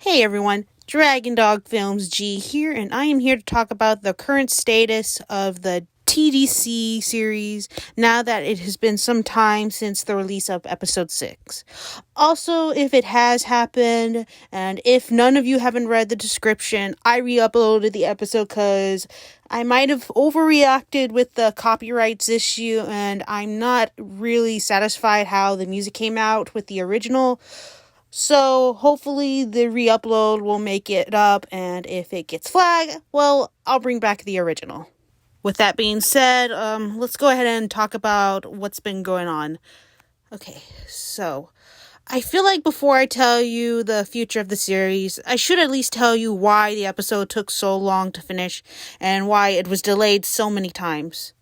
Hey everyone, Dragon Dog Films G here, and I am here to talk about the current status of the TDC series now that it has been some time since the release of episode 6. Also, if it has happened, and if none of you haven't read the description, I re-uploaded the episode because I might have overreacted with the copyrights issue, and I'm not really satisfied how the music came out with the original. So hopefully the re-upload will make it up, and if it gets flagged, well, I'll bring back the original. With that being said, let's go ahead and talk about what's been going on. Okay, so I feel like before I tell you the future of the series, I should at least tell you why the episode took so long to finish and why it was delayed so many times.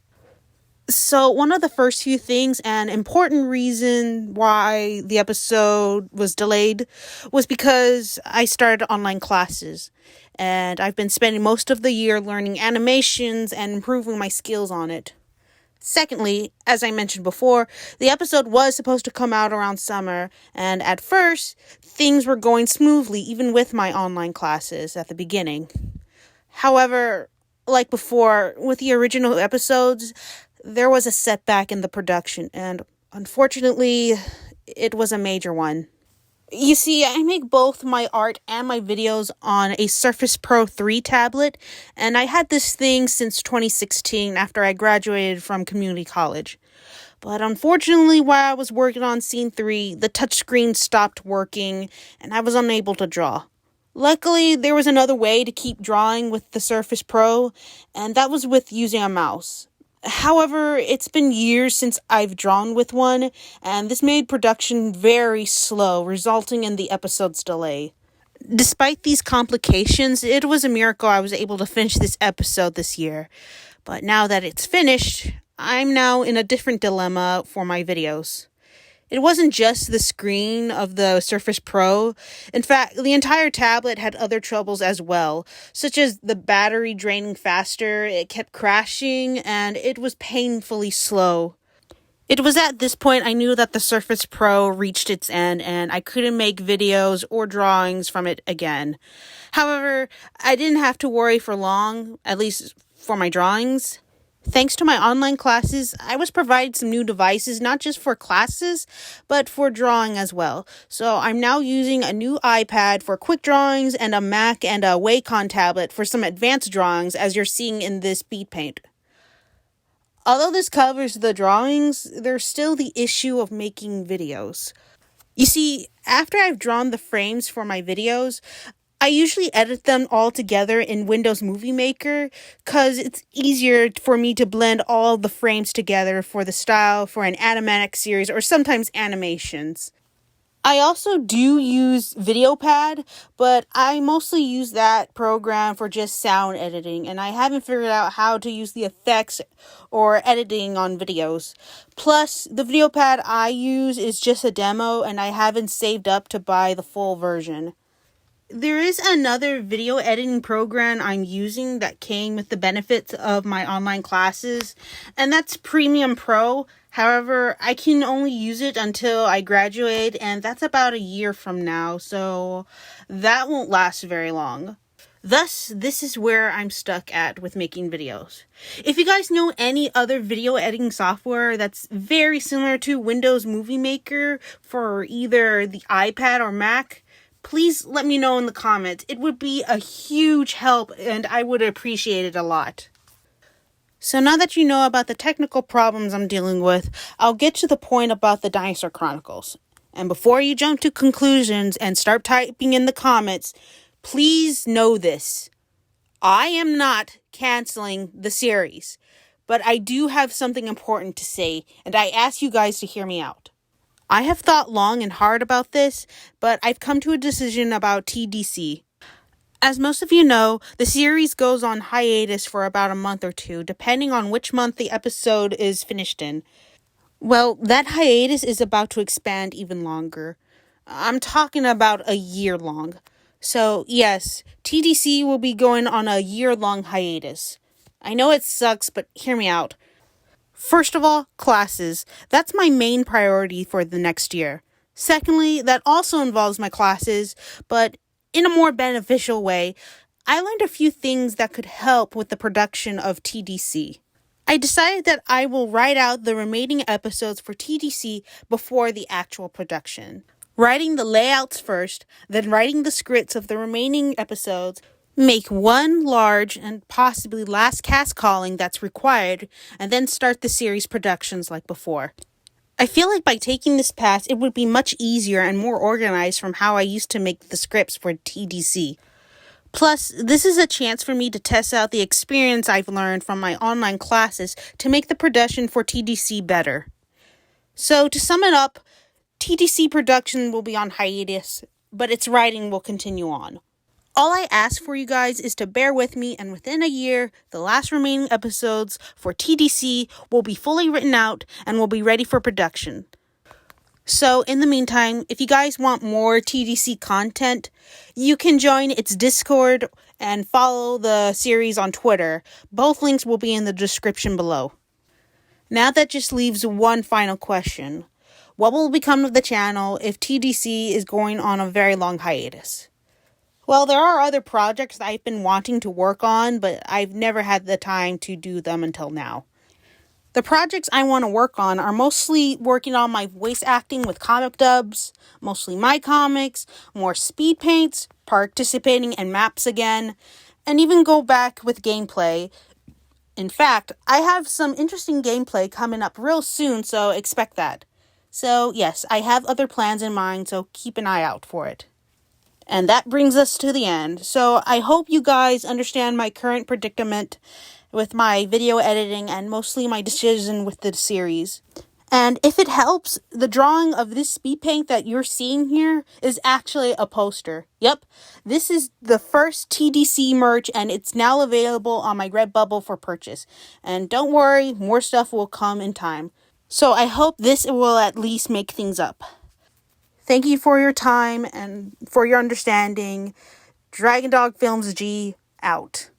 So, one of the first few things and important reason why the episode was delayed was because I started online classes, and I've been spending most of the year learning animations and improving my skills on it. Secondly, as I mentioned before, the episode was supposed to come out around summer, and at first, things were going smoothly even with my online classes at the beginning. However, like before, with the original episodes, there was a setback in the production, and unfortunately, it was a major one. You see, I make both my art and my videos on a Surface Pro 3 tablet, and I had this thing since 2016 after I graduated from community college. But unfortunately, while I was working on Scene 3, the touchscreen stopped working, and I was unable to draw. Luckily, there was another way to keep drawing with the Surface Pro, and that was with using a mouse. However, it's been years since I've drawn with one, and this made production very slow, resulting in the episode's delay. Despite these complications, it was a miracle I was able to finish this episode this year. But now that it's finished, I'm now in a different dilemma for my videos. It wasn't just the screen of the Surface Pro. In fact, the entire tablet had other troubles as well, such as the battery draining faster, it kept crashing, and it was painfully slow. It was at this point I knew that the Surface Pro reached its end and I couldn't make videos or drawings from it again. However, I didn't have to worry for long, at least for my drawings. Thanks to my online classes, I was provided some new devices, not just for classes, but for drawing as well. So I'm now using a new iPad for quick drawings and a Mac and a Wacom tablet for some advanced drawings, as you're seeing in this Speedpaint. Although this covers the drawings, there's still the issue of making videos. You see, after I've drawn the frames for my videos, I usually edit them all together in Windows Movie Maker because it's easier for me to blend all the frames together for the style for an animatic series or sometimes animations. I also do use VideoPad, but I mostly use that program for just sound editing, and I haven't figured out how to use the effects or editing on videos. Plus, the VideoPad I use is just a demo, and I haven't saved up to buy the full version. There is another video editing program I'm using that came with the benefits of my online classes, and that's Premium Pro. However, I can only use it until I graduate, and that's about a year from now, so that won't last very long. Thus, this is where I'm stuck at with making videos. If you guys know any other video editing software that's very similar to Windows Movie Maker for either the iPad or Mac, please let me know in the comments. It would be a huge help and I would appreciate it a lot. So now that you know about the technical problems I'm dealing with, I'll get to the point about the Dinosaur Chronicles. And before you jump to conclusions and start typing in the comments, please know this. I am not canceling the series, but I do have something important to say, and I ask you guys to hear me out. I have thought long and hard about this, but I've come to a decision about TDC. As most of you know, the series goes on hiatus for about a month or two, depending on which month the episode is finished in. Well, that hiatus is about to expand even longer. I'm talking about a year long. So, yes, TDC will be going on a year-long hiatus. I know it sucks, but hear me out. First of all, classes. That's my main priority for the next year. Secondly, that also involves my classes, but in a more beneficial way, I learned a few things that could help with the production of TDC. I decided that I will write out the remaining episodes for TDC before the actual production. Writing the layouts first, then writing the scripts of the remaining episodes, make one large and possibly last cast calling that's required, and then start the series productions like before. I feel like by taking this path, it would be much easier and more organized from how I used to make the scripts for TDC. Plus, this is a chance for me to test out the experience I've learned from my online classes to make the production for TDC better. So, to sum it up, TDC production will be on hiatus, but its writing will continue on. All I ask for you guys is to bear with me, and within a year, the last remaining episodes for TDC will be fully written out and will be ready for production. So, in the meantime, if you guys want more TDC content, you can join its Discord and follow the series on Twitter. Both links will be in the description below. Now that just leaves one final question. What will become of the channel if TDC is going on a very long hiatus? Well, there are other projects that I've been wanting to work on, but I've never had the time to do them until now. The projects I want to work on are mostly working on my voice acting with comic dubs, mostly my comics, more speed paints, participating in maps again, and even go back with gameplay. In fact, I have some interesting gameplay coming up real soon, so expect that. So yes, I have other plans in mind, so keep an eye out for it. And that brings us to the end. So I hope you guys understand my current predicament with my video editing and mostly my decision with the series. And if it helps, the drawing of this speed paint that you're seeing here is actually a poster. Yep, this is the first TDC merch and it's now available on my Redbubble for purchase. And don't worry, more stuff will come in time. So I hope this will at least make things up. Thank you for your time and for your understanding. Dragon Dog Films G out.